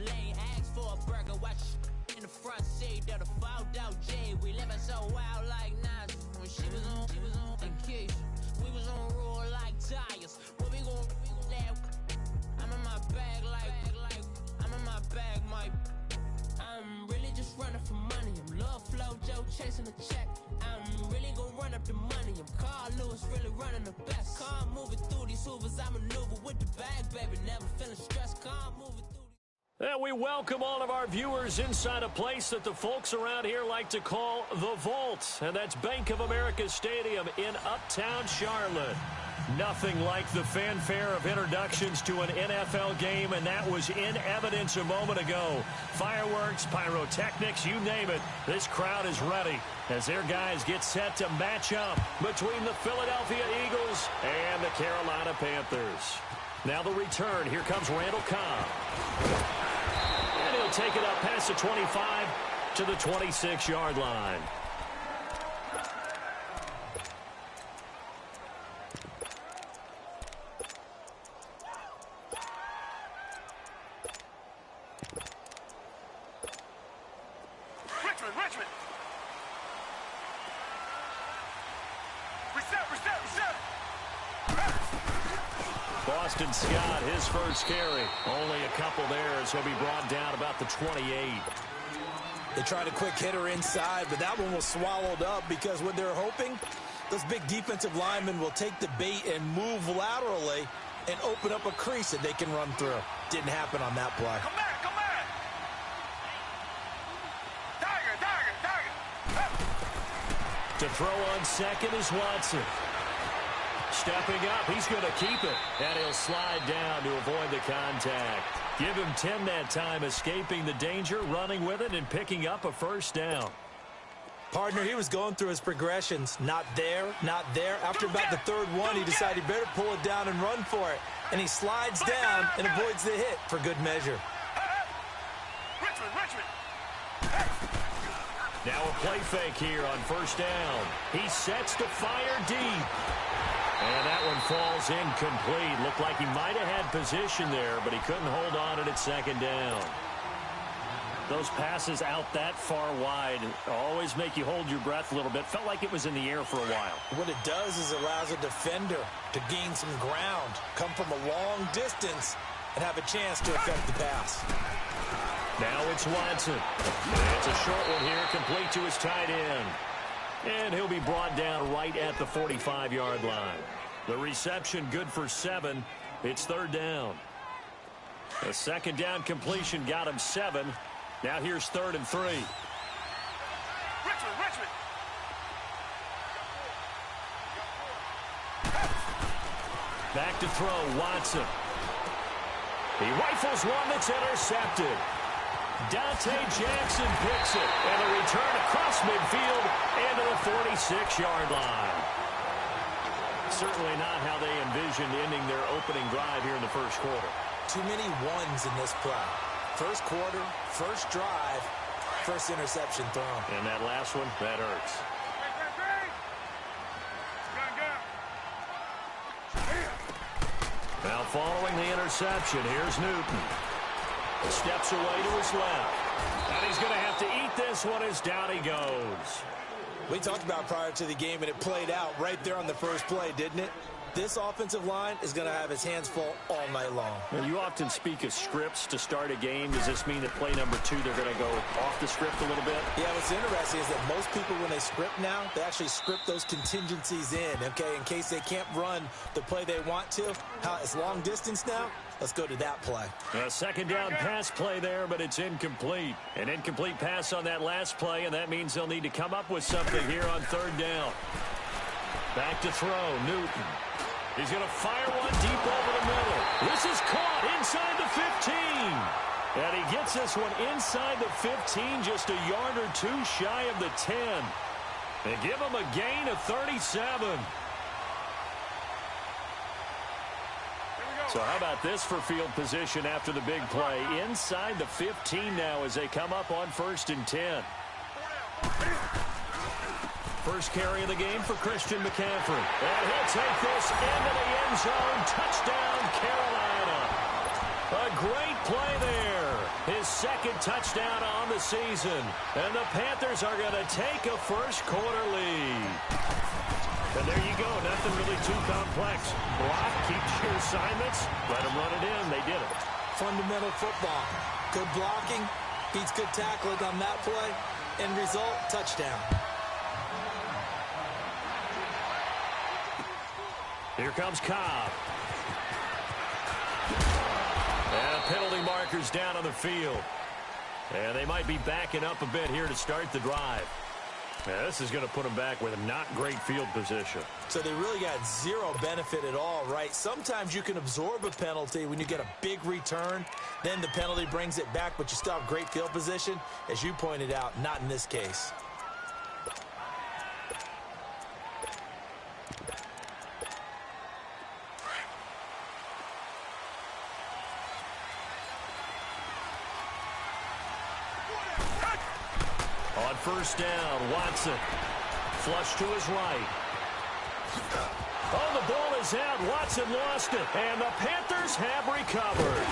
lane, ask for a burger, watch in the front seat of the fouled out J. We living so wild like Nas. When she was on vacation, we was on roll like tires. What we gon' that? I'm in my bag like I'm in my bag, Mike. I'm really just running for money. I'm Love Flow Joe chasing the check. I'm really gonna run up the money. I'm Carl Lewis, really running the best. Car moving through these hoovers, I maneuver with the bag, baby. Never feeling stressed. Car moving through. And we welcome all of our viewers inside a place that the folks around here like to call the Vault. And that's Bank of America Stadium in Uptown Charlotte. Nothing like the fanfare of introductions to an NFL game, and that was in evidence a moment ago. Fireworks, pyrotechnics, you name it. This crowd is ready as their guys get set to match up between the Philadelphia Eagles and the Carolina Panthers. Now the return. Here comes Randall Cobb. And he'll take it up past the 25 to the 26-yard line. Richmond. Reset. Boston Scott, his first carry. Only a couple there as he'll be brought down about the 28. They tried a quick hitter inside, but that one was swallowed up because what they're hoping, those big defensive linemen will take the bait and move laterally and open up a crease that they can run through. Didn't happen on that play. Come back. Tiger. To throw on second is Watson. Stepping up, he's going to keep it. And he'll slide down to avoid the contact. Give him 10 that time, escaping the danger, running with it, and picking up a first down. Partner, he was going through his progressions. Not there. After about the third one, he decided he better pull it down and run for it. And he slides down and avoids the hit for good measure. Richmond. Now a play fake here on first down. He sets to fire deep. And that one falls incomplete. Looked like he might have had position there, but he couldn't hold on at second down. Those passes out that far wide always make you hold your breath a little bit. Felt like it was in the air for a while. What it does is allows a defender to gain some ground, come from a long distance, and have a chance to affect the pass. Now it's Watson. It's a short one here, complete to his tight end. And he'll be brought down right at the 45-yard line. The reception good for 7. It's third down. A second down completion got him 7. Now here's 3rd and 3. Richmond. Back to throw, Watson. He rifles one that's intercepted. Dante Jackson picks it, and a return across midfield into the 46-yard line. Certainly not how they envisioned ending their opening drive here in the first quarter. Too many ones in this play. First quarter, first drive, first interception thrown. And that last one, that hurts. Now following the interception, here's Newton. Steps away to his left. And he's going to have to eat this one as down he goes. We talked about prior to the game, and it played out right there on the first play, didn't it? This offensive line is going to have his hands full all night long. Now, you often speak of scripts to start a game. Does this mean that play number 2, they're going to go off the script a little bit? Yeah, what's interesting is that most people, when they script now, they actually script those contingencies in, okay, in case they can't run the play they want to. It's long distance now. Let's go to that play. A second down pass play there, but it's incomplete. An incomplete pass on that last play, and that means they'll need to come up with something here on third down. Back to throw, Newton. He's going to fire one deep over the middle. This is caught inside the 15. And he gets this one inside the 15, just a yard or 2 shy of the 10. They give him a gain of 37. So how about this for field position after the big play? Inside the 15 now as they come up on 1st and 10. First carry of the game for Christian McCaffrey. And he'll take this into the end zone. Touchdown, Carolina. A great play there. His second touchdown on the season. And the Panthers are going to take a first-quarter lead. And there you go. Nothing really too complex. Block, keeps your assignments. Let them run it in. They did it. Fundamental football. Good blocking. Beats good tackling on that play. End result, touchdown. Here comes Cobb. And penalty markers down on the field. And they might be backing up a bit here to start the drive. Now, this is going to put them back with a not great field position. So they really got zero benefit at all, right? Sometimes you can absorb a penalty when you get a big return. Then the penalty brings it back, but you still have great field position. As you pointed out, not in this case. On first down, Watson. Flush to his right. Oh, the ball is out. Watson lost it. And the Panthers have recovered.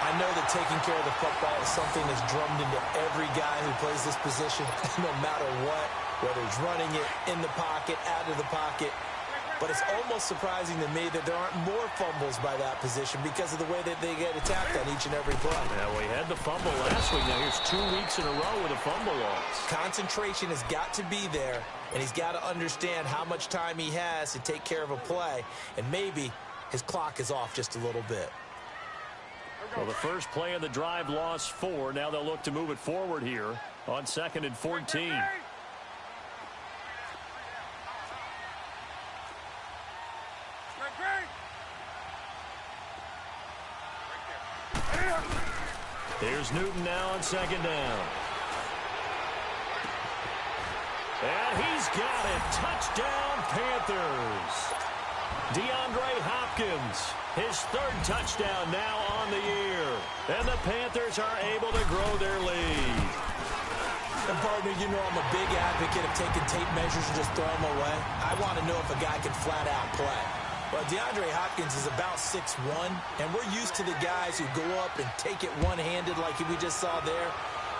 I know that taking care of the football is something that's drummed into every guy who plays this position, no matter what, whether he's running it, in the pocket, out of the pocket. But it's almost surprising to me that there aren't more fumbles by that position because of the way that they get attacked on each and every play. Now, we had the fumble last week. Now, here's 2 weeks in a row with a fumble loss. Concentration has got to be there, and he's got to understand how much time he has to take care of a play, and maybe his clock is off just a little bit. Well, the first play of the drive lost 4. Now they'll look to move it forward here on 2nd and 14. Here's Newton now on 2nd down. And he's got it. Touchdown, Panthers. DeAndre Hopkins, his 3rd touchdown now on the year. And the Panthers are able to grow their lead. And partner, you know I'm a big advocate of taking tape measures and just throw them away. I want to know if a guy can flat out play. Well, DeAndre Hopkins is about 6'1", and we're used to the guys who go up and take it one-handed like we just saw there.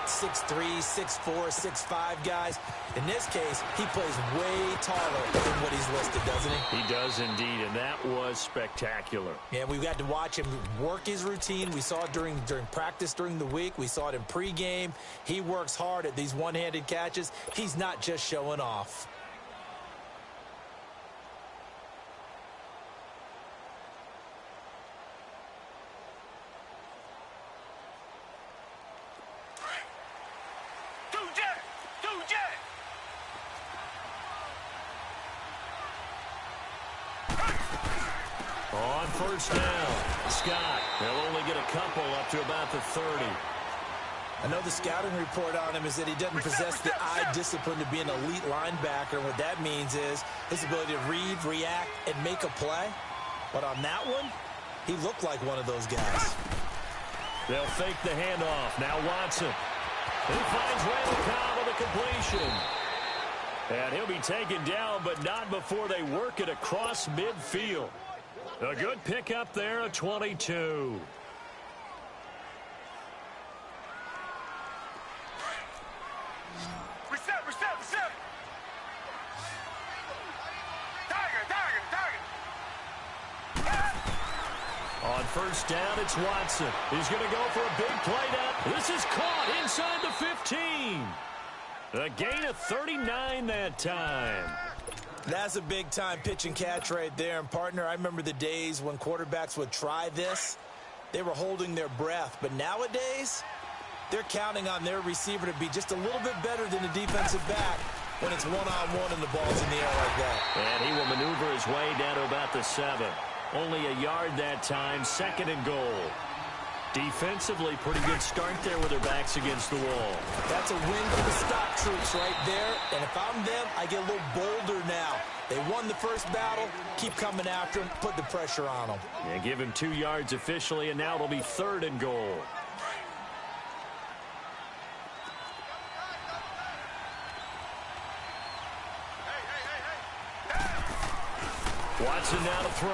6'3", 6'4", 6'5" guys. In this case, he plays way taller than what he's listed, doesn't he? He does indeed, and that was spectacular. Yeah, we've got to watch him work his routine. We saw it during practice during the week. We saw it in pregame. He works hard at these one-handed catches. He's not just showing off. On first down, Scott. They'll only get a couple up to about the 30. I know the scouting report on him is that he doesn't possess the eye discipline to be an elite linebacker. What that means is his ability to read, react, and make a play. But on that one, he looked like one of those guys. They'll fake the handoff. Now Watson. He finds Randall Cobb with a completion. And he'll be taken down, but not before they work it across midfield. A good pickup there, a 22. Reset. Target. On first down, it's Watson. He's going to go for a big play now. This is caught inside the 15. A gain of 39 that time. That's a big-time pitch and catch right there. And, partner, I remember the days when quarterbacks would try this. They were holding their breath. But nowadays, they're counting on their receiver to be just a little bit better than the defensive back when it's one-on-one and the ball's in the air like that. And he will maneuver his way down to about the 7. Only a yard that time, 2nd and goal. Defensively, pretty good start there with their backs against the wall. That's a win for the stock troops right there. And if I'm them, I get a little bolder now. They won the first battle. Keep coming after them. Put the pressure on them. And give him 2 yards officially, and now it'll be 3rd and goal. Watson now to throw.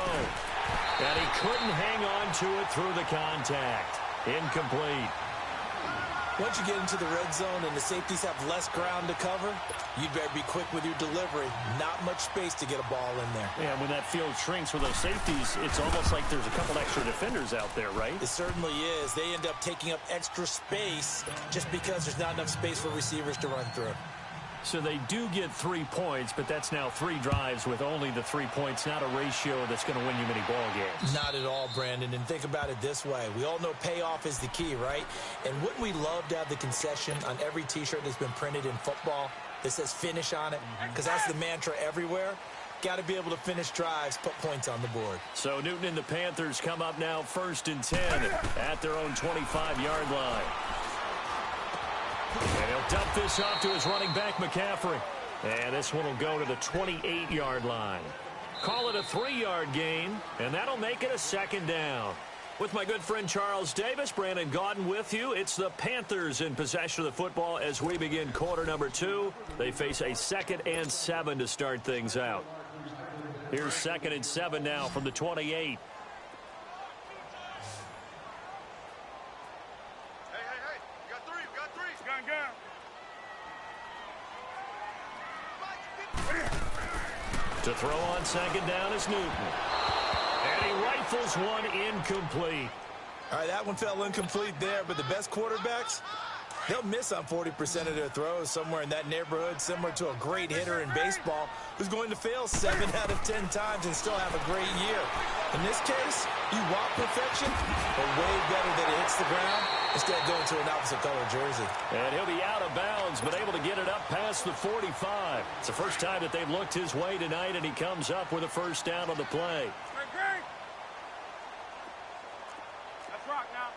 And he couldn't hang on to it through the contact. Incomplete. Once you get into the red zone and the safeties have less ground to cover, you'd better be quick with your delivery. Not much space to get a ball in there. Yeah, when that field shrinks with those safeties, it's almost like there's a couple extra defenders out there, right? It certainly is. They end up taking up extra space just because there's not enough space for receivers to run through. So they do get 3 points, but that's now 3 drives with only the 3 points, not a ratio that's going to win you many ball games. Not at all, Brandon. And think about it this way. We all know payoff is the key, right? And wouldn't we love to have the concession on every T-shirt that's been printed in football that says finish on it? Because that's the mantra everywhere. Got to be able to finish drives, put points on the board. So Newton and the Panthers come up now 1st and 10 at their own 25-yard line. And he'll dump this off to his running back, McCaffrey. And this one will go to the 28-yard line. Call it a 3-yard gain, and that'll make it a 2nd down. With my good friend Charles Davis, Brandon Gaudin with you. It's the Panthers in possession of the football as we begin quarter number 2. They face a 2nd and 7 to start things out. Here's 2nd and 7 now from the 28. To throw on 2nd down is Newton. And he rifles one incomplete. All right, that one fell incomplete there, but the best quarterbacks, they'll miss on 40% of their throws, somewhere in that neighborhood, similar to a great hitter in baseball who's going to fail 7 out of 10 times and still have a great year. In this case, you want perfection, but way better that it hits the ground instead of going to an opposite color jersey. And he'll be out of bounds, but able to get it up past the 45. It's the first time that they've looked his way tonight, and he comes up with a 1st down on the play. Let's rock now.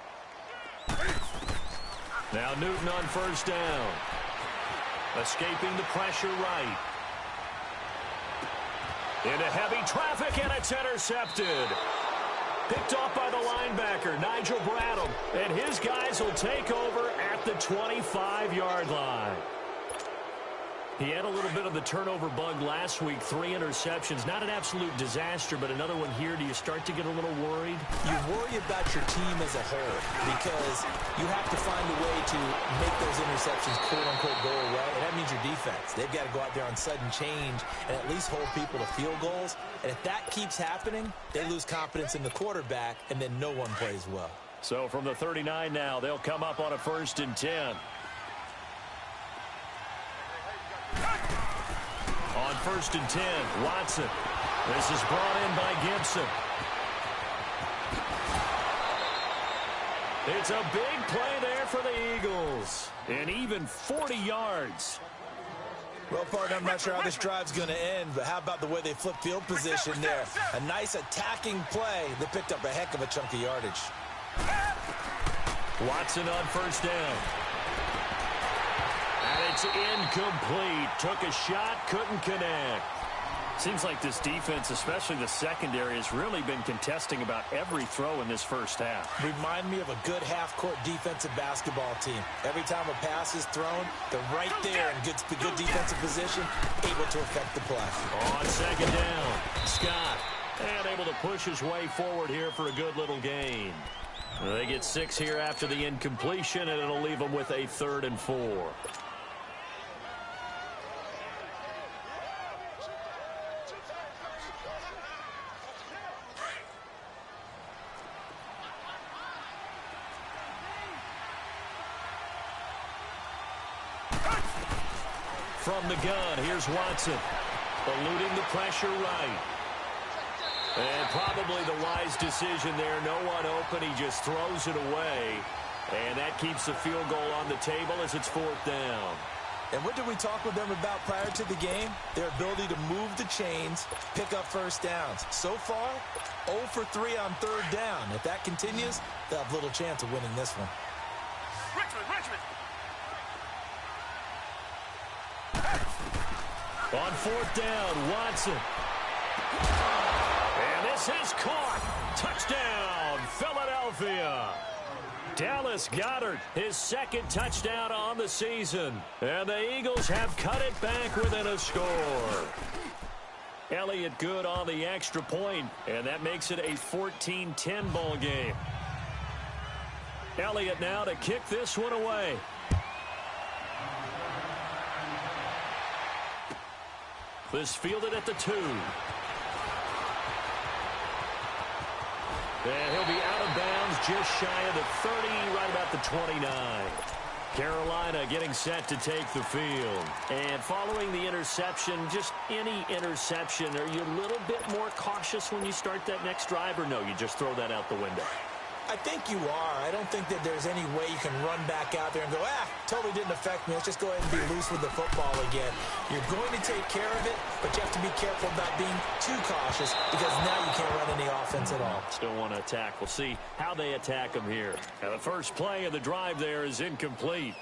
Now Newton on 1st down. Escaping the pressure right. Into heavy traffic, and it's intercepted. Picked off by the linebacker, Nigel Bradham. And his guys will take over at the 25-yard line. He had a little bit of the turnover bug last week, 3 interceptions. Not an absolute disaster, but another one here. Do you start to get a little worried? You worry about your team as a whole because you have to find a way to make those interceptions quote-unquote go away, and that means your defense. They've got to go out there on sudden change and at least hold people to field goals. And if that keeps happening, they lose confidence in the quarterback, and then no one plays well. So from the 39 now, they'll come up on a 1st and 10. On 1st and 10, Watson. This is brought in by Gibson. It's a big play there for the Eagles. And even 40 yards. Well, partner, I'm not sure how this drive's going to end, but how about the way they flip field position there? A nice attacking play that picked up a heck of a chunk of yardage. Watson on 1st down. And it's incomplete. Took a shot, couldn't connect. Seems like this defense, especially the secondary, has really been contesting about every throw in this 1st half. Remind me of a good half-court defensive basketball team. Every time a pass is thrown, they're right there in good defensive position, able to affect the play. On 2nd down, Scott. And able to push his way forward here for a good little gain. They get 6 here after the incompletion, and it'll leave them with a 3rd and 4. From the gun, here's Watson. Eluding the pressure right. And probably the wise decision there. No one open. He just throws it away. And that keeps the field goal on the table as it's 4th down. And what did we talk with them about prior to the game? Their ability to move the chains, pick up 1st downs. So far, 0 for 3 on 3rd down. If that continues, they'll have little chance of winning this one. Richmond. On 4th down, Watson. And this is caught. Touchdown, Philadelphia. Dallas Goedert, his 2nd touchdown on the season. And the Eagles have cut it back within a score. And Elliott good on the extra point, and that makes it a 14-10 ball game. Elliott now to kick this one away. This fielded at the 2. And he'll be out of bounds just shy of the 30, right about the 29. Carolina getting set to take the field. And following the interception, just any interception, are you a little bit more cautious when you start that next drive, or no, you just throw that out the window? I think you are. I don't think that there's any way you can run back out there and go, totally didn't affect me. Let's just go ahead and be loose with the football again. You're going to take care of it, but you have to be careful about being too cautious because now you can't run any offense at all. Still want to attack. We'll see how they attack him here. And the first play of the drive there is incomplete.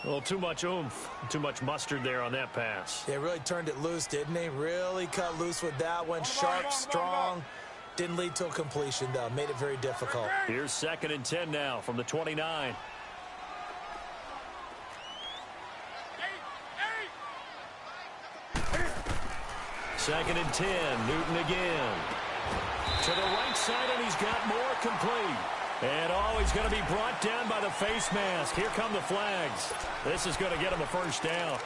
Well, too much oomph, too much mustard there on that pass. They really turned it loose, didn't they? Really cut loose with that one. Sharp, strong. Didn't lead to a completion, though. Made it very difficult. Here's 2nd and 10 now from the 29. Second and 10. Newton again. To the right side, and he's got more complete. And, he's going to be brought down by the face mask. Here come the flags. This is going to get him a first down.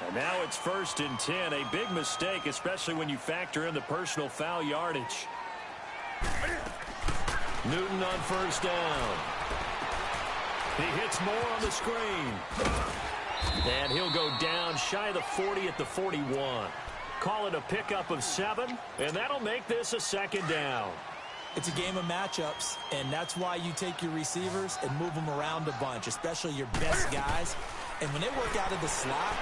And now it's 1st and 10. A big mistake, especially when you factor in the personal foul yardage. Newton on 1st down. He hits more on the screen. And he'll go down shy of the 40 at the 41. Call it a pickup of 7, and that'll make this a 2nd down. It's a game of matchups, and that's why you take your receivers and move them around a bunch, especially your best guys. And when they work out of the slot,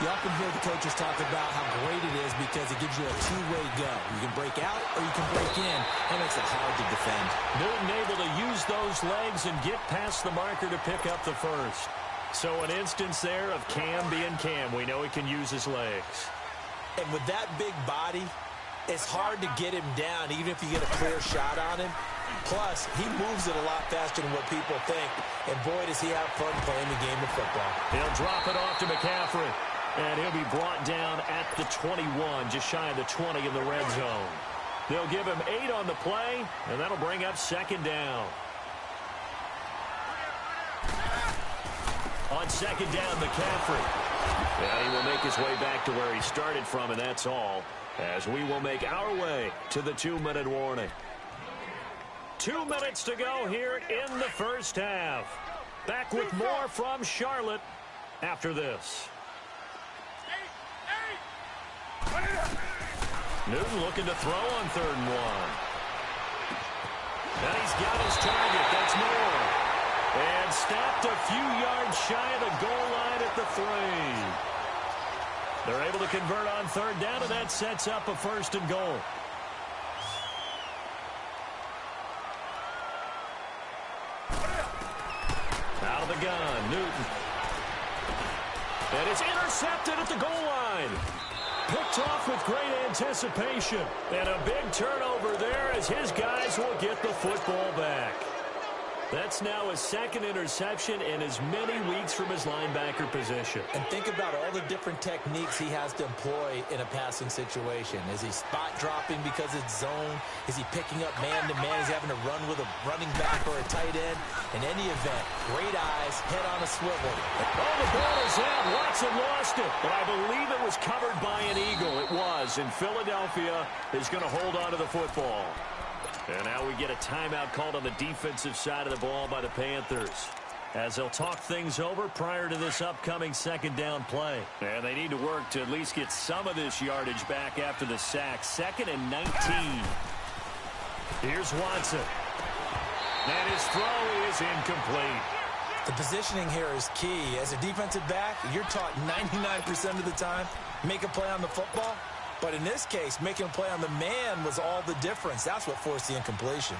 you often hear the coaches talk about how great it is because it gives you a two-way go. You can break out or you can break in. That makes it hard to defend. Newton able to use those legs and get past the marker to pick up the first. So an instance there of Cam being Cam. We know he can use his legs. And with that big body, it's hard to get him down even if you get a clear shot on him. Plus, he moves it a lot faster than what people think. And boy, does he have fun playing the game of football. He'll drop it off to McCaffrey. And he'll be brought down at the 21, just shy of the 20 in the red zone. They'll give him 8 on the play, and that'll bring up 2nd down. On 2nd down, McCaffrey. And he will make his way back to where he started from, and that's all, as we will make our way to the 2-minute warning. 2 minutes to go here in the first half. Back with more from Charlotte after this. Newton looking to throw on 3rd and 1. And he's got his target. That's more. And stopped a few yards shy of the goal line at the 3. They're able to convert on 3rd down, and that sets up a 1st and goal. Out of the gun, Newton. And it's intercepted at the goal line. Picked off with great anticipation. And a big turnover there as his guys will get the football back. That's now his 2nd interception in as many weeks from his linebacker position. And think about all the different techniques he has to employ in a passing situation. Is he spot dropping because it's zone? Is he picking up man-to-man? Is he having to run with a running back or a tight end? In any event, great eyes, head on a swivel. Oh, the ball is out. Watson lost it. But I believe it was covered by an Eagle. It was. And Philadelphia is going to hold on to the football. And now we get a timeout called on the defensive side of the ball by the Panthers, as they'll talk things over prior to this upcoming 2nd down play. And they need to work to at least get some of this yardage back after the sack. 2nd and 19. Here's Watson. And his throw is incomplete. The positioning here is key. As a defensive back, you're taught 99% of the time, make a play on the football. But in this case, making a play on the man was all the difference. That's what forced the incompletion.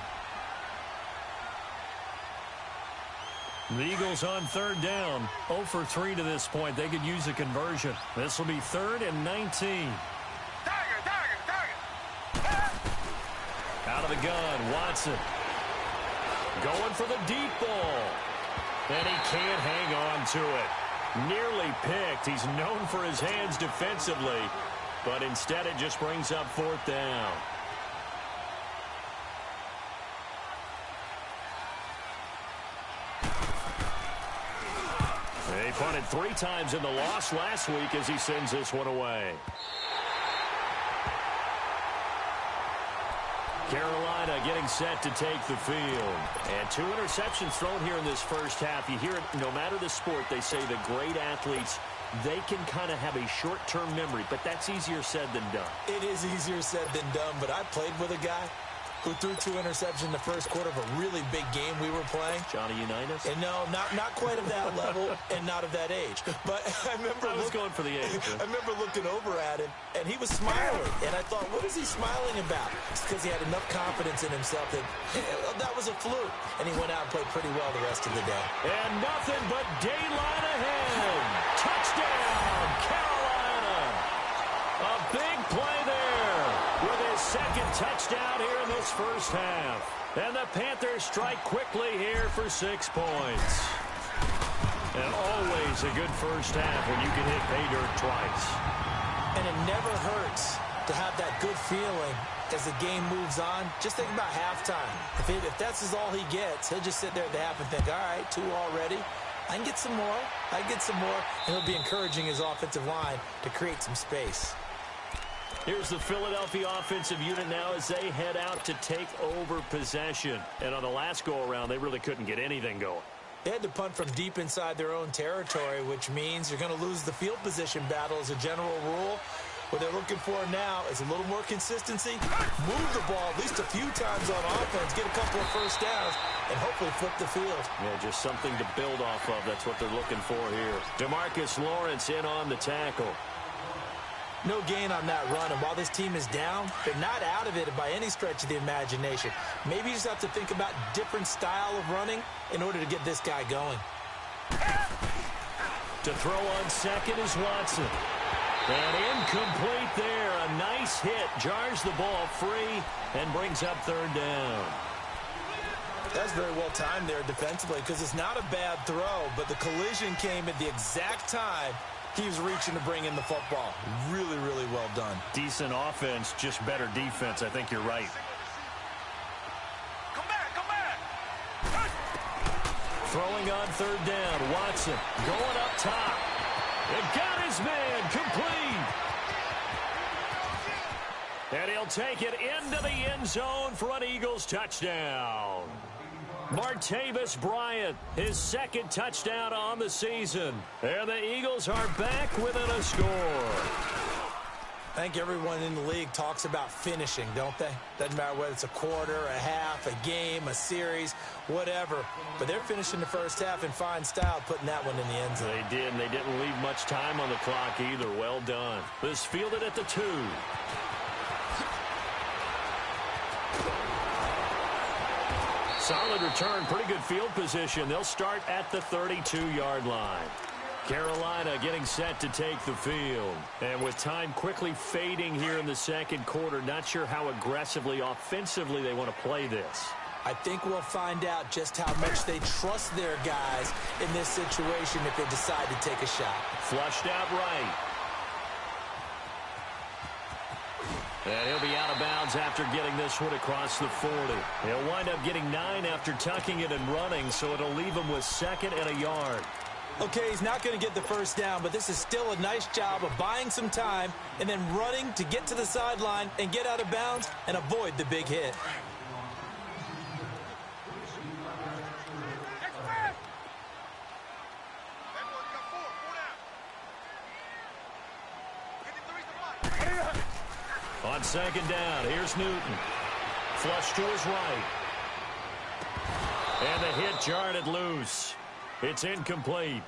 The Eagles on 3rd down. 0 for 3 to this point. They could use a conversion. This will be 3rd and 19. Out of the gun, Watson. Going for the deep ball. And he can't hang on to it. Nearly picked. He's known for his hands defensively, but instead it just brings up 4th down. He punted 3 times in the loss last week as he sends this one away. Carolina getting set to take the field. And 2 interceptions thrown here in this first half. You hear it, no matter the sport, they say the great athletes, they can kind of have a short-term memory, but that's easier said than done. It is easier said than done, but I played with a guy who threw 2 interceptions in the first quarter of a really big game we were playing. Johnny Unitas? And no, not quite of that level and not of that age. But I was going for the age. I remember looking over at him, and he was smiling. And I thought, what is he smiling about? It's because he had enough confidence in himself that that was a fluke. And he went out and played pretty well the rest of the day. And nothing but daylight ahead. Touchdown, Carolina. A big play there with his second touchdown here in this first half. And the Panthers strike quickly here for 6 points. And always a good first half when you can hit pay dirt twice. And it never hurts to have that good feeling as the game moves on. Just think about halftime. If that's all he gets, he'll just sit there at the half and think, all right, 2 already. I can get some more. I can get some more. And he'll be encouraging his offensive line to create some space. Here's the Philadelphia offensive unit now as they head out to take over possession. And on the last go-around, they really couldn't get anything going. They had to punt from deep inside their own territory, which means you're going to lose the field position battle as a general rule. What they're looking for now is a little more consistency, move the ball at least a few times on offense, get a couple of first downs, and hopefully flip the field. Yeah, just something to build off of. That's what they're looking for here. DeMarcus Lawrence in on the tackle. No gain on that run, and while this team is down, they're not out of it by any stretch of the imagination. Maybe you just have to think about different style of running in order to get this guy going. To throw on second is Watson. And incomplete there. A nice hit. Jars the ball free and brings up 3rd down. That's very well timed there defensively because it's not a bad throw, but the collision came at the exact time he was reaching to bring in the football. Really, really well done. Decent offense, just better defense. I think you're right. Come back! Throwing on 3rd down. Watson going up top. And got his man complete. And he'll take it into the end zone for an Eagles touchdown. Martavis Bryant, his 2nd touchdown on the season. And the Eagles are back within a score. I think everyone in the league talks about finishing, don't they? Doesn't matter whether it's a quarter, a half, a game, a series, whatever. But they're finishing the first half in fine style, putting that one in the end zone. They did, and they didn't leave much time on the clock either. Well done. This fielded at the 2. Solid return, pretty good field position. They'll start at the 32-yard line. Carolina getting set to take the field. And with time quickly fading here in the second quarter, not sure how aggressively, offensively they want to play this. I think we'll find out just how much they trust their guys in this situation if they decide to take a shot. Flushed out right. And he'll be out of bounds after getting this one across the 40. He'll wind up getting 9 after tucking it and running, so it'll leave him with 2nd and a yard. Okay, he's not going to get the first down, but this is still a nice job of buying some time and then running to get to the sideline and get out of bounds and avoid the big hit. On 2nd down, here's Newton. Flush to his right. And the hit jarred it loose. It's incomplete.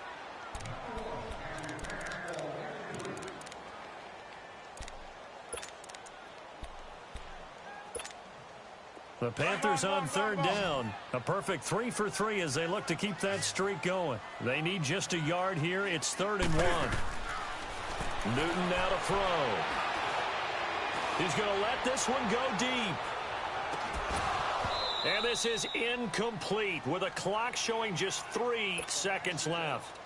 The Panthers on 3rd down. A perfect 3 for 3 as they look to keep that streak going. They need just a yard here. It's 3rd and 1. Newton now to throw. He's going to let this one go deep. And this is incomplete with a clock showing just 3 seconds left.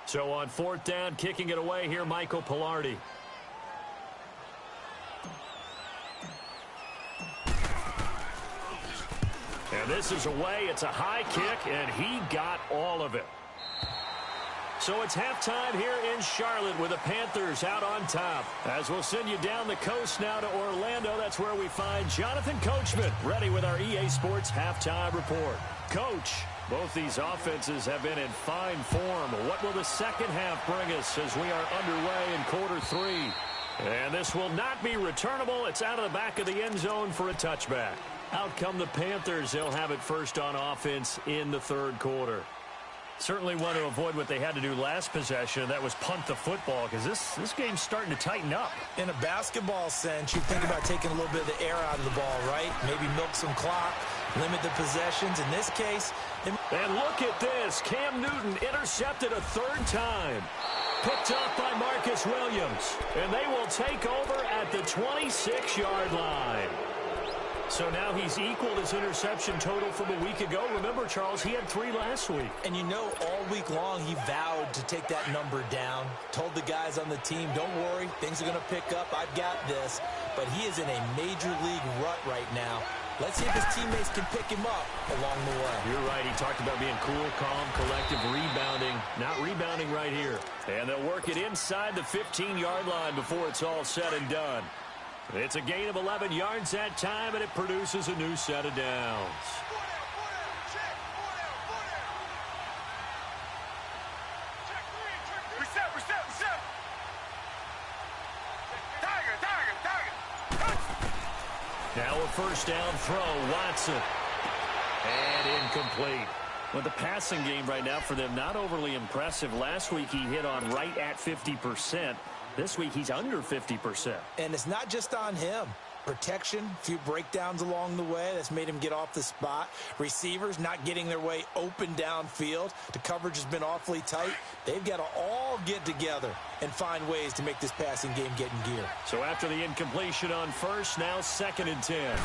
So on 4th down, kicking it away here, Michael Pearle. And this is away. It's a high kick, and he got all of it. So it's halftime here in Charlotte with the Panthers out on top. As we'll send you down the coast now to Orlando, that's where we find Jonathan Coachman, ready with our EA Sports halftime report. Coach, both these offenses have been in fine form. What will the second half bring us as we are underway in quarter 3? And this will not be returnable. It's out of the back of the end zone for a touchback. Out come the Panthers. They'll have it first on offense in the third quarter. Certainly want to avoid what they had to do last possession. That was punt the football, because this game's starting to tighten up. In a basketball sense, you think about taking a little bit of the air out of the ball, right? Maybe milk some clock, limit the possessions. In this case... And look at this. Cam Newton intercepted a third time. Picked up by Marcus Williams. And they will take over at the 26-yard line. So now he's equaled his interception total from a week ago. Remember, Charles, he had 3 last week. And you know, all week long, he vowed to take that number down. Told the guys on the team, don't worry, things are going to pick up. I've got this. But he is in a major league rut right now. Let's see if his teammates can pick him up along the way. You're right. He talked about being cool, calm, collective, rebounding. Not rebounding right here. And they'll work it inside the 15-yard line before it's all said and done. It's a gain of 11 yards that time, and it produces a new set of downs. Reset. Tiger. Now a first down throw, Watson. And incomplete. Well, the passing game right now for them, not overly impressive. Last week he hit on right at 50%. This week, he's under 50%. And it's not just on him. Protection, a few breakdowns along the way. That's made him get off the spot. Receivers not getting their way open downfield. The coverage has been awfully tight. They've got to all get together and find ways to make this passing game get in gear. So after the incompletion on first, now 2nd and 10.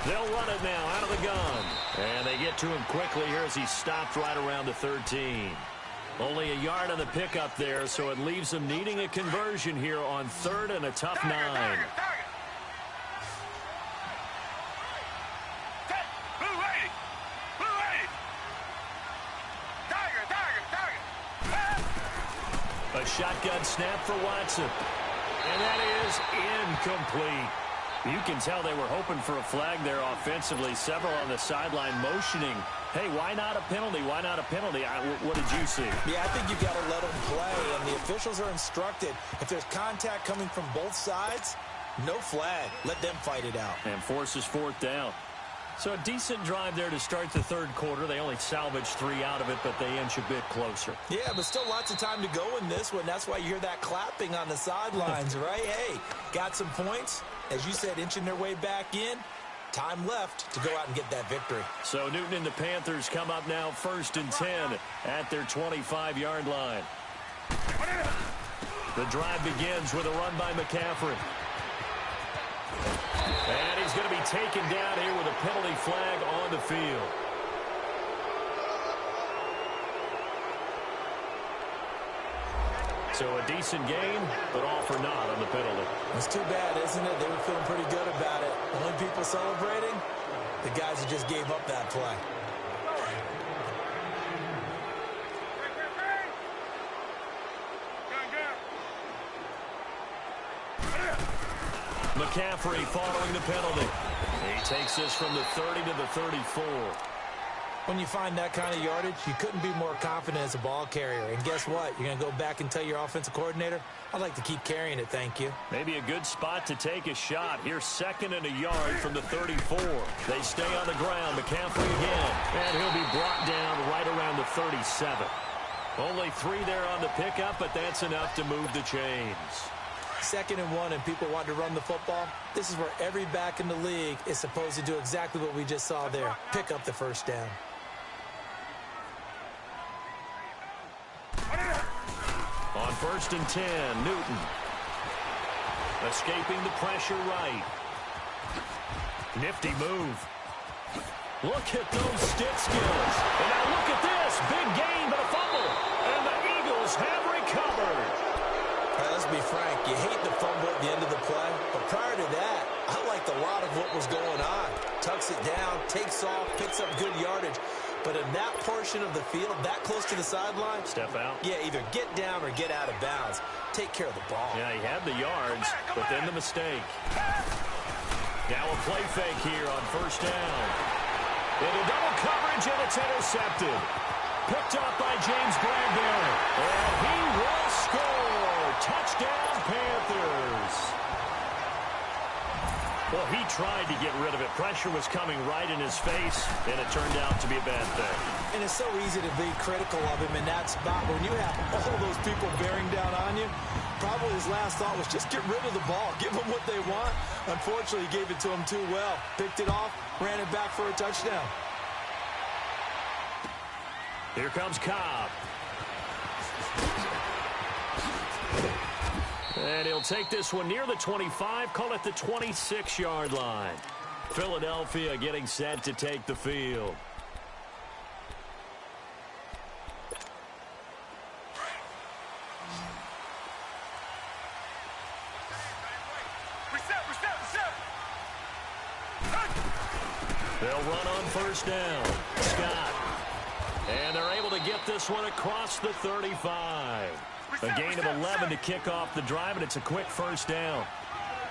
They'll run it now out of the gun. And they get to him quickly here as he stopped right around the 13. Only a yard on the pickup there, so it leaves them needing a conversion here on 3rd and a tough 9. A shotgun snap for Watson. And that is incomplete. You can tell they were hoping for a flag there offensively. Several on the sideline motioning. Hey, why not a penalty? Why not a penalty? What did you see? Yeah, I think you've got to let them play, and the officials are instructed. If there's contact coming from both sides, no flag. Let them fight it out. And forces 4th down. So a decent drive there to start the third quarter. They only salvaged 3 out of it, but they inch a bit closer. Yeah, but still lots of time to go in this one. That's why you hear that clapping on the sidelines, right? Hey, got some points. As you said, inching their way back in. Time left to go out and get that victory. So Newton and the Panthers come up now 1st and 10 at their 25-yard line. The drive begins with a run by McCaffrey. And he's going to be taken down here with a penalty flag on the field. So a decent game, but all for naught on the penalty. It's too bad, isn't it? They were feeling pretty good about it. Only people celebrating, the guys who just gave up that play. McCaffrey following the penalty. He takes this from the 30 to the 34. When you find that kind of yardage, you couldn't be more confident as a ball carrier. And guess what? You're going to go back and tell your offensive coordinator, I'd like to keep carrying it, thank you. Maybe a good spot to take a shot. Here's 2nd and a yard from the 34. They stay on the ground. McCaffrey again. And he'll be brought down right around the 37. Only 3 there on the pickup, but that's enough to move the chains. 2nd and 1, and people want to run the football. This is where every back in the league is supposed to do exactly what we just saw there. Pick up the first down. On 1st and 10, Newton. Escaping the pressure right. Nifty move. Look at those stick skills. And now look at this. Big gain, but a fumble. And the Eagles have recovered. Let's be frank, you hate the fumble at the end of the play, but prior to that, I liked a lot of what was going on. Tucks it down, takes off, picks up good yardage. But in that portion of the field, that close to the sideline, step out. Yeah, either get down or get out of bounds. Take care of the ball. Yeah, he had the yards, but then the mistake. Now a play fake here on first down. Into double coverage, and it's intercepted. Picked up by James Bradbury. And he will score. Touchdown, Panthers. Well, he tried to get rid of it. Pressure was coming right in his face, and it turned out to be a bad thing. And it's so easy to be critical of him in that spot. When you have all those people bearing down on you, probably his last thought was just get rid of the ball. Give them what they want. Unfortunately, he gave it to them too well. Picked it off, ran it back for a touchdown. Here comes Cobb. And he'll take this one near the 25, call it the 26-yard line. Philadelphia getting set to take the field. They'll run on first down. Scott. And they're able to get this one across the 35. A gain of 11 to kick off the drive, and it's a quick first down.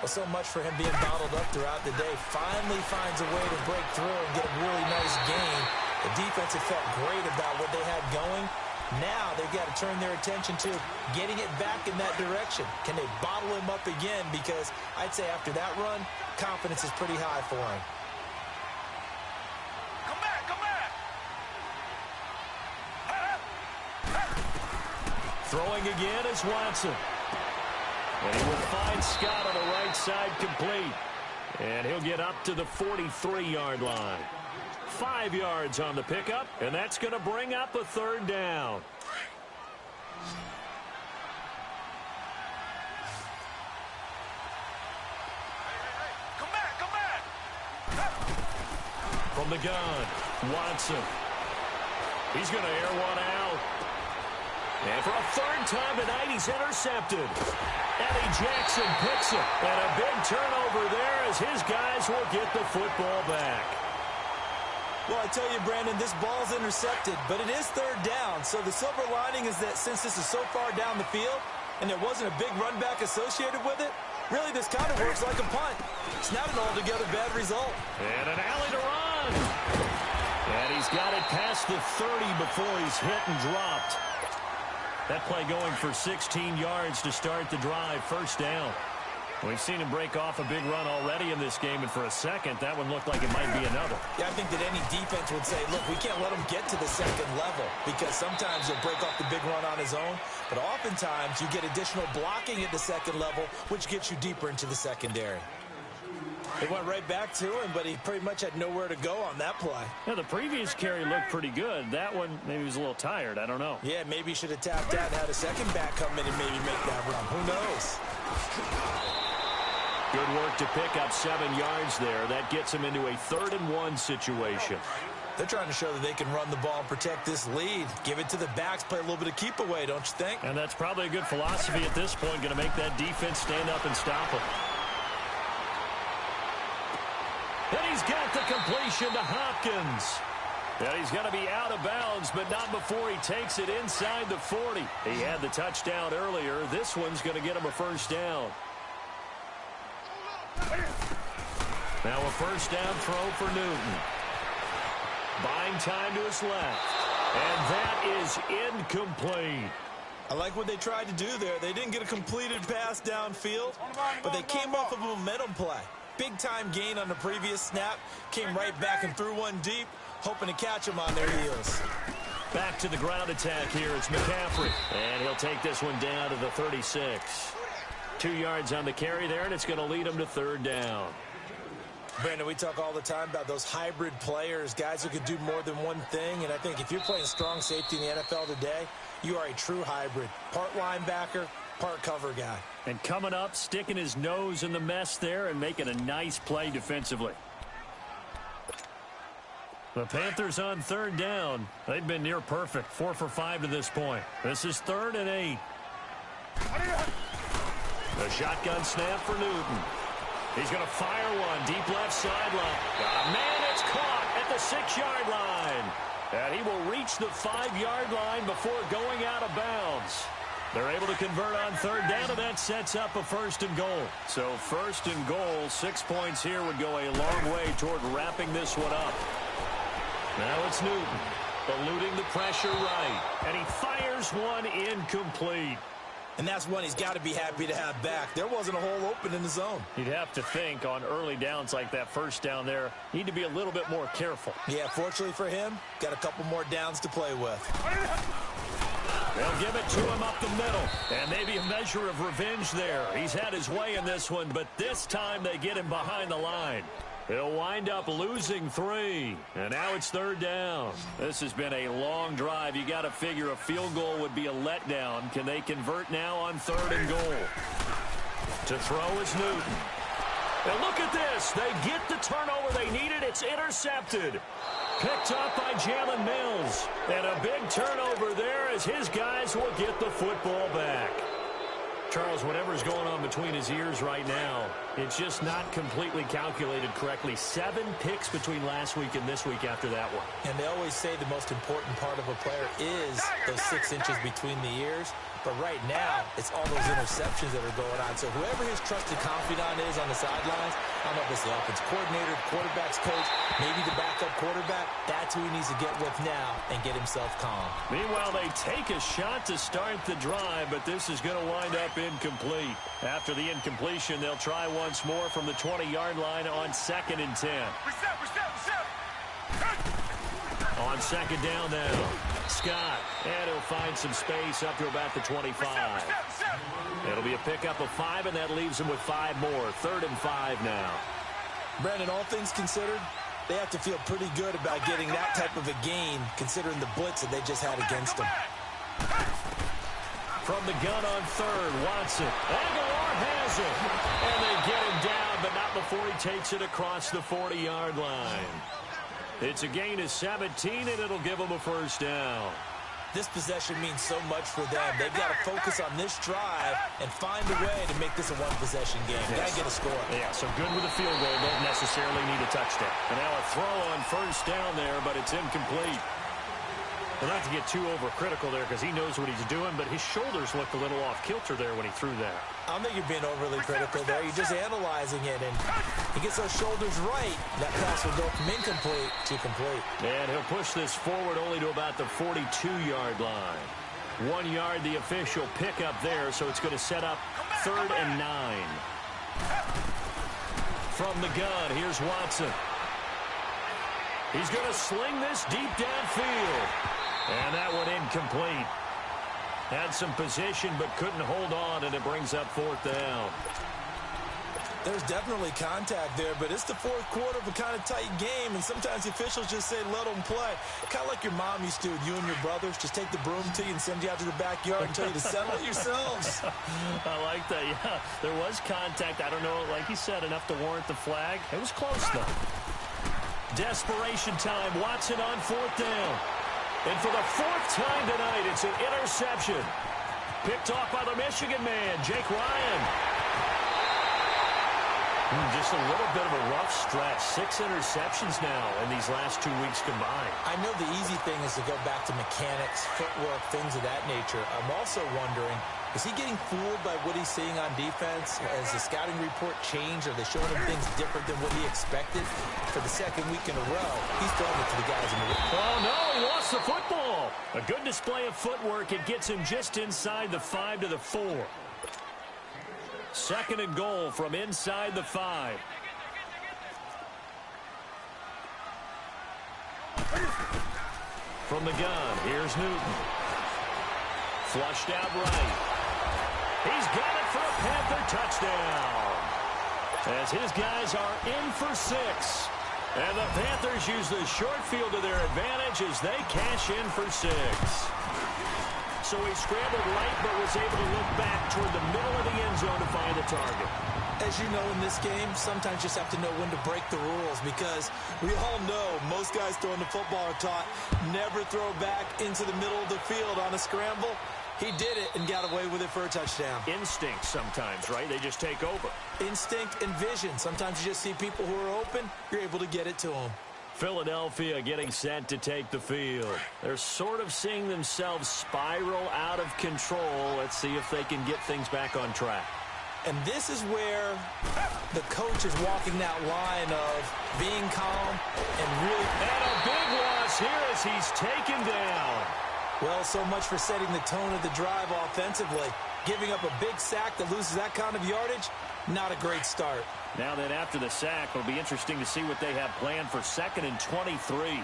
Well, so much for him being bottled up throughout the day. Finally finds a way to break through and get a really nice gain. The defense had felt great about what they had going. Now they've got to turn their attention to getting it back in that direction. Can they bottle him up again? Because I'd say after that run, confidence is pretty high for him. Throwing again is Watson. And he will find Scott on the right side complete. And he'll get up to the 43-yard line. 5 yards on the pickup, and that's going to bring up a third down. From the gun, Watson. He's going to air one out. And for a third time tonight, he's intercepted. Eddie Jackson picks it. And a big turnover there as his guys will get the football back. Well, I tell you, Brandon, this ball's intercepted, but it is third down. So the silver lining is that since this is so far down the field and there wasn't a big run back associated with it, really this kind of works like a punt. It's not an altogether bad result. And an alley to run. And he's got it past the 30 before he's hit and dropped. That play going for 16 yards to start the drive. First down. We've seen him break off a big run already in this game, and for a second, that one looked like it might be another. Yeah, I think that any defense would say, look, we can't let him get to the second level because sometimes he'll break off the big run on his own, but oftentimes you get additional blocking at the second level, which gets you deeper into the secondary. It went right back to him, but he pretty much had nowhere to go on that play. Yeah, the previous carry looked pretty good. That one, maybe he was a little tired. I don't know. Yeah, maybe he should have tapped out and had a second back come in and maybe make that run. Who knows? Good work to pick up 7 yards there. That gets him into a 3rd-and-1 situation. They're trying to show that they can run the ball and protect this lead. Give it to the backs, play a little bit of keep away, don't you think? And that's probably a good philosophy at this point, going to make that defense stand up and stop him. And he's got the completion to Hopkins. And he's going to be out of bounds, but not before he takes it inside the 40. He had the touchdown earlier. This one's going to get him a first down. Now a first down throw for Newton. Buying time to his left. And that is incomplete. I like what they tried to do there. They didn't get a completed pass downfield, but they came off of a momentum play. Big-time gain on the previous snap. Came right back and threw one deep, hoping to catch them on their heels. Back to the ground attack here. It's McCaffrey. And he'll take this one down to the 36. 2 yards on the carry there, and it's going to lead him to third down. Brandon, we talk all the time about those hybrid players, guys who could do more than one thing. And I think if you're playing strong safety in the NFL today, you are a true hybrid. Part linebacker, part cover guy. And coming up, sticking his nose in the mess there and making a nice play defensively. The Panthers on third down. They've been near perfect. 4 for 5 to this point. This is 3rd and 8. The shotgun snap for Newton. He's going to fire one. Deep left sideline. Man, it's caught at the 6-yard line. And he will reach the 5-yard line before going out of bounds. They're able to convert on third down, and that sets up a 1st and goal. So 1st and goal, 6 points here would go a long way toward wrapping this one up. Now it's Newton, eluding the pressure right, and he fires one incomplete. And that's one he's got to be happy to have back. There wasn't a hole open in the zone. You'd have to think on early downs like that first down there, need to be a little bit more careful. Yeah, fortunately for him, got a couple more downs to play with. They'll give it to him up the middle, and maybe a measure of revenge there. He's had his way in this one, but this time they get him behind the line. He'll wind up losing 3, and now it's 3rd down. This has been a long drive. You got to figure a field goal would be a letdown. Can they convert now on 3rd and goal? To throw is Newton. And look at this. They get the turnover they needed. It's intercepted. Picked up by Jalen Mills. And a big turnover there as his guys will get the football back. Charles, whatever's going on between his ears right now, it's just not completely calculated correctly. 7 picks between last week and this week after that one. And they always say the most important part of a player is those 6 inches between the ears. But right now, it's all those interceptions that are going on. So whoever his trusted confidant is on the sidelines, I don't know if it's the offense coordinator, quarterback's coach, maybe the backup quarterback, that's who he needs to get with now and get himself calm. Meanwhile, they take a shot to start the drive, but this is going to wind up incomplete. After the incompletion, they'll try once more from the 20-yard line on 2nd and 10. On 2nd down now, Scott, and he'll find some space up to about the 25. It'll be a pickup of 5, and that leaves him with 5 more. 3rd and 5 now. Brandon, all things considered, they have to feel pretty good about getting that type of a gain, considering the blitz that they just had against them. From the gun on 3rd, Watson. Aguilar has it. And they get him down, but not before he takes it across the 40-yard line. It's a gain of 17, and it'll give them a 1st down. This possession means so much for them. They've got to focus on this drive and find a way to make this a one-possession game. Got to get a score. Yeah, so good with a field goal. Don't necessarily need a touchdown. And now a throw on 1st down there, but it's incomplete. Well, not to get too overcritical there because he knows what he's doing, but his shoulders looked a little off-kilter there when he threw that. I don't think you're being overly critical there. You're just analyzing it, and he gets those shoulders right. That pass will go from incomplete to complete. And he'll push this forward only to about the 42-yard line. 1 yard, the official pickup there, so it's going to set up 3rd and 9. From the gun, here's Watson. He's going to sling this deep downfield. And that one incomplete. Had some position but couldn't hold on, and it brings up 4th down. There's definitely contact there, but it's the 4th quarter of a kind of tight game, and sometimes the officials just say, let them play. Kind of like your mom used to with you and your brothers. Just take the broom to you and send you out to the backyard and tell you to settle it yourselves. I like that, yeah. There was contact. I don't know, like you said, enough to warrant the flag. It was close, though. Desperation time. Watson on 4th down. And for the 4th time tonight, it's an interception. Picked off by the Michigan man, Jake Ryan. Just a little bit of a rough stretch. 6 interceptions now in these last 2 weeks combined. I know the easy thing is to go back to mechanics, footwork, things of that nature. I'm also wondering, is he getting fooled by what he's seeing on defense? Has the scouting report changed? Are they showing him things different than what he expected? For the 2nd week in a row, he's throwing it to the guys in the room. Oh, no, he lost the football. A good display of footwork. It gets him just inside the 5 to the 4. 2nd and goal from inside the 5. From the gun, here's Newton. Flushed out right. He's got it for a Panther touchdown. As his guys are in for 6. And the Panthers use the short field to their advantage as they cash in for 6. So he scrambled right but was able to look back toward the middle of the end zone to find the target. As you know, in this game, sometimes you just have to know when to break the rules, because we all know most guys throwing the football are taught never throw back into the middle of the field on a scramble. He did it and got away with it for a touchdown. Instinct sometimes, right? They just take over. Instinct and vision. Sometimes you just see people who are open, you're able to get it to them. Philadelphia getting set to take the field. They're sort of seeing themselves spiral out of control. Let's see if they can get things back on track. And this is where the coach is walking that line of being calm and really... And a big loss here as he's taken down. Well, so much for setting the tone of the drive offensively. Giving up a big sack that loses that kind of yardage, not a great start. Now then, after the sack, it'll be interesting to see what they have planned for 2nd and 23.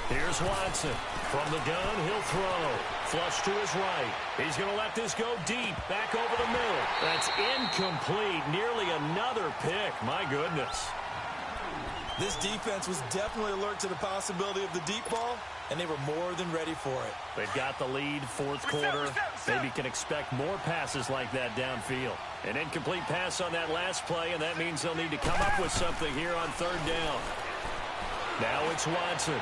Here's Watson. From the gun, he'll throw. Flush to his right. He's going to let this go deep. Back over the middle. That's incomplete. Nearly another pick. My goodness. This defense was definitely alert to the possibility of the deep ball, and they were more than ready for it. They've got the lead, 4th quarter. Maybe can expect more passes like that downfield. An incomplete pass on that last play, and that means they'll need to come up with something here on 3rd down. Now it's Watson.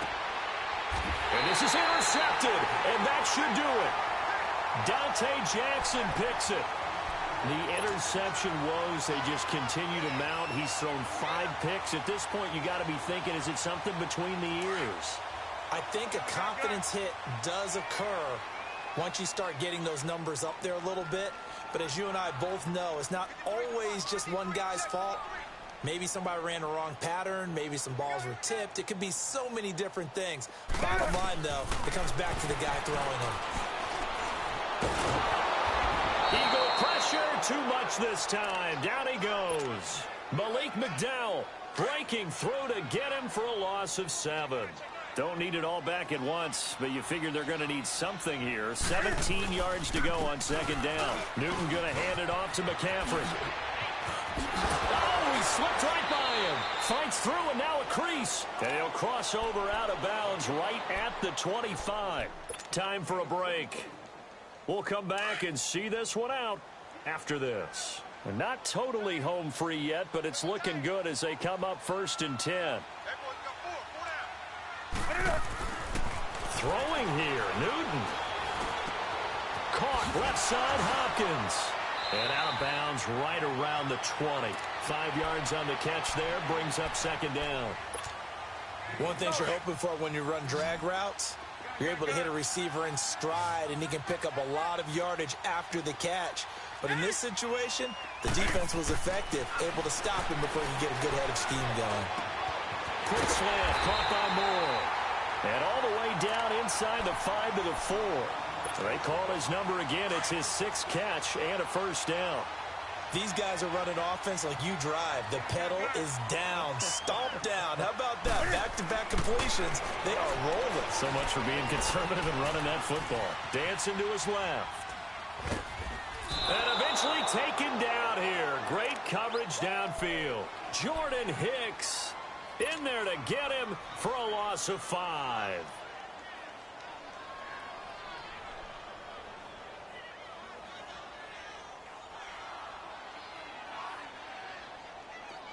And this is intercepted, and that should do it. Dante Jackson picks it. The interception woes, they just continue to mount. He's thrown 5 picks. At this point, you got to be thinking, is it something between the ears? I think a confidence hit does occur once you start getting those numbers up there a little bit. But as you and I both know, it's not always just one guy's fault. Maybe somebody ran the wrong pattern. Maybe some balls were tipped. It could be so many different things. Bottom line, though, it comes back to the guy throwing them. Eagle pressure, too much this time. Down he goes. Malik McDowell breaking through to get him for a loss of 7. Don't need it all back at once, but you figure they're going to need something here. 17 yards to go on 2nd down. Newton going to hand it off to McCaffrey. Oh, he slipped right by him. Fights through, and now a crease. And he'll cross over out of bounds right at the 25. Time for a break. We'll come back and see this one out after this. They're not totally home free yet, but it's looking good as they come up 1st and 10. Throwing here, Newton. Caught left side, Hopkins. And out of bounds right around the 20. 5 yards on the catch there, brings up 2nd down. One thing you're hoping for when you run drag routes, you're able to hit a receiver in stride, and he can pick up a lot of yardage after the catch. But in this situation, the defense was effective, able to stop him before he could get a good head of steam going. Quick slant, caught by Moore. And all the way down inside the 5 to the 4. So they call his number again. It's his 6th catch and a 1st down. These guys are running offense like you drive. The pedal is down, stomp down. How about that? Back-to-back completions. They are rolling. So much for being conservative and running that football. Dancing to his left. And eventually taken down here. Great coverage downfield. Jordan Hicks in there to get him for a loss of 5.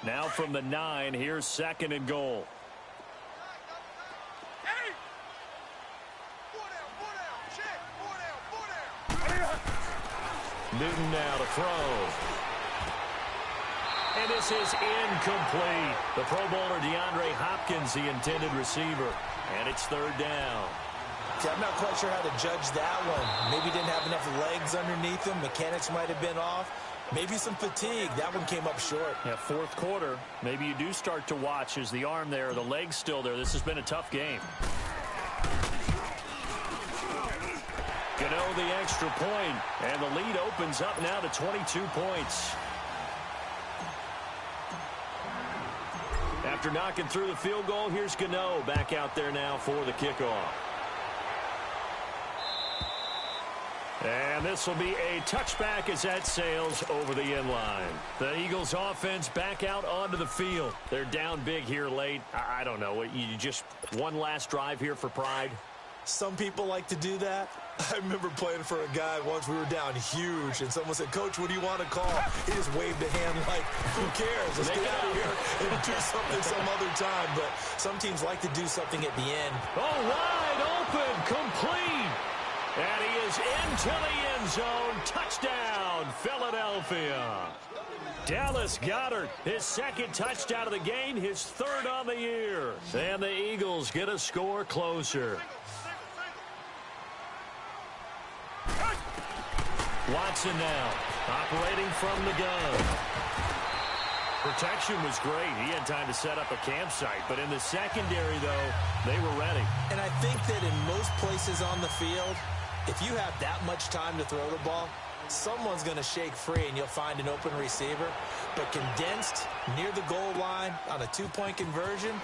Now from the 9, here's 2nd and goal. Newton now to throw. And this is incomplete. The Pro Bowler DeAndre Hopkins, the intended receiver. And it's 3rd down. See, I'm not quite sure how to judge that one. Maybe didn't have enough legs underneath him. Mechanics might have been off. Maybe some fatigue. That one came up short. Yeah, 4th quarter. Maybe you do start to watch as the arm there, the leg's still there. This has been a tough game. Gano the extra point, and the lead opens up now to 22 points. After knocking through the field goal, here's Gano back out there now for the kickoff. And this will be a touchback as that sails over the end line. The Eagles offense back out onto the field. They're down big here late. I don't know. You just one last drive here for pride? Some people like to do that. I remember playing for a guy once. We were down huge, and someone said, "Coach, what do you want to call?" He just waved a hand like, "Who cares? Let's get out of here and do something some other time." But some teams like to do something at the end. Oh, wide open, complete. And he is into the end zone. Touchdown, Philadelphia. Dallas Goedert, his second touchdown of the game, his third on the year. And the Eagles get a score closer. Watson now, operating from the gun. Protection was great. He had time to set up a campsite. But in the secondary, though, they were ready. And I think that in most places on the field, if you have that much time to throw the ball, someone's going to shake free and you'll find an open receiver. But condensed near the goal line on a two-point conversion,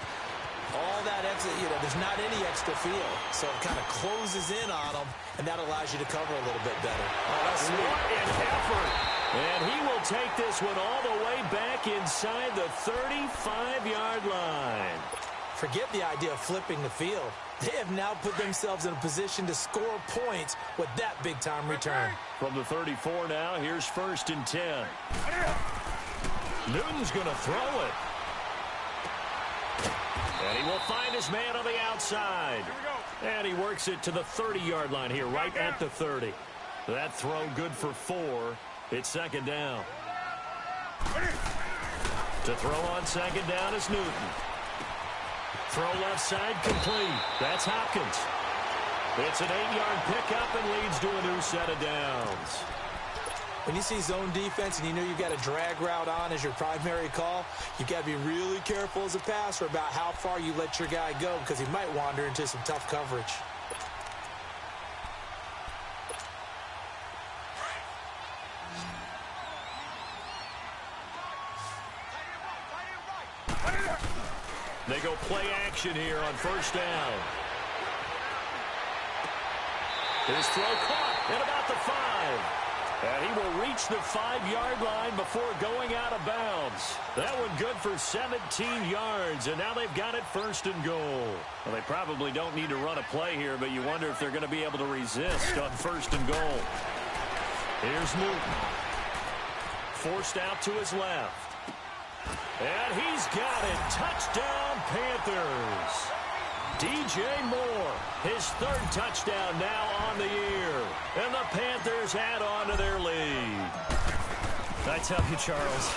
all that extra, there's not any extra field. So it kind of closes in on them, and that allows you to cover a little bit better. Oh, that's sweet. What an effort. And he will take this one all the way back inside the 35-yard line. Forget the idea of flipping the field. They have now put themselves in a position to score points with that big-time return. From the 34 now, here's 1st and 10. Newton's going to throw it. And he will find his man on the outside. And he works it to the 30-yard line here, right at the 30. That throw good for 4. It's 2nd down. To throw on 2nd down is Newton. Throw left side complete. That's Hopkins. It's an 8-yard pickup and leads to a new set of downs. When you see zone defense and you know you've got a drag route on as your primary call, you've got to be really careful as a passer about how far you let your guy go because he might wander into some tough coverage. They go play action here on 1st down. His throw caught at about the 5. And he will reach the 5-yard line before going out of bounds. That one good for 17 yards, and now they've got it 1st and goal. Well, they probably don't need to run a play here, but you wonder if they're going to be able to resist on 1st and goal. Here's Newton. Forced out to his left. And he's got it. Touchdown, Panthers. DJ Moore, his 3rd touchdown now on the year. And the Panthers add on to their lead. I tell you, Charles,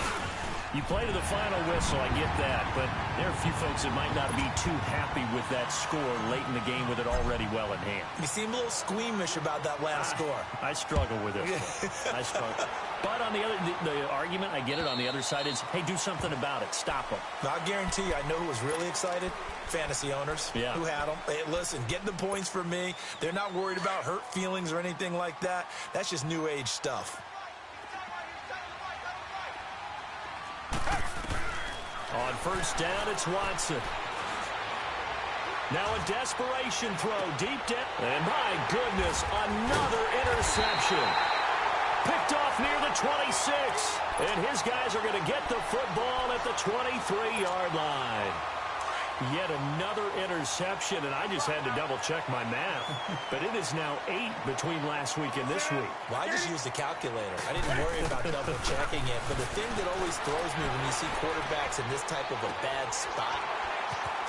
you play to the final whistle, I get that. But there are a few folks that might not be too happy with that score late in the game with it already well in hand. You seem a little squeamish about that last score. I struggle with it. I struggle. But on the other, the argument, I get it, on the other side is, hey, do something about it. Stop them. I guarantee you, I know who was really excited. Fantasy owners who had them. Hey, listen, get the points for me. They're not worried about hurt feelings or anything like that. That's just new age stuff. On 1st down, it's Watson. Now a desperation throw deep down. And my goodness, another interception. Picked off near the 26. And his guys are going to get the football at the 23-yard line. Yet another interception, and I just had to double-check my math. But it is now 8 between last week and this week. Well, I just used a calculator. I didn't worry about double-checking it. But the thing that always throws me when you see quarterbacks in this type of a bad spot,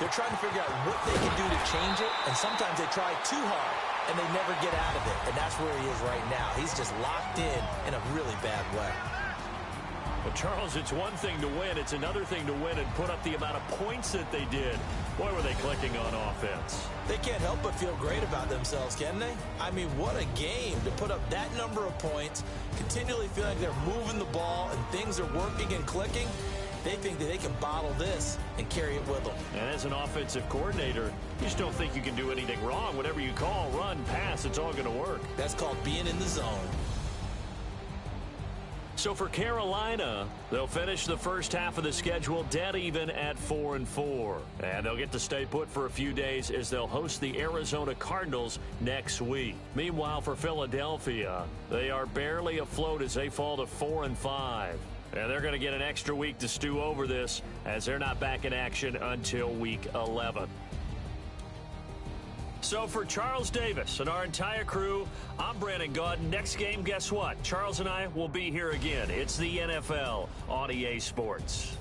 they're trying to figure out what they can do to change it, and sometimes they try too hard, and they never get out of it. And that's where he is right now. He's just locked in a really bad way. Well, Charles, it's one thing to win. It's another thing to win and put up the amount of points that they did. Boy, were they clicking on offense. They can't help but feel great about themselves, can they? I mean, what a game to put up that number of points, continually feel like they're moving the ball and things are working and clicking. They think that they can bottle this and carry it with them. And as an offensive coordinator, you just don't think you can do anything wrong. Whatever you call, run, pass, it's all going to work. That's called being in the zone. So for Carolina, they'll finish the first half of the schedule dead even at 4-4. And they'll get to stay put for a few days as they'll host the Arizona Cardinals next week. Meanwhile, for Philadelphia, they are barely afloat as they fall to 4-5. And they're going to get an extra week to stew over this as they're not back in action until week 11. So for Charles Davis and our entire crew, I'm Brandon Gaudin. Next game, guess what? Charles and I will be here again. It's the NFL on EA Sports.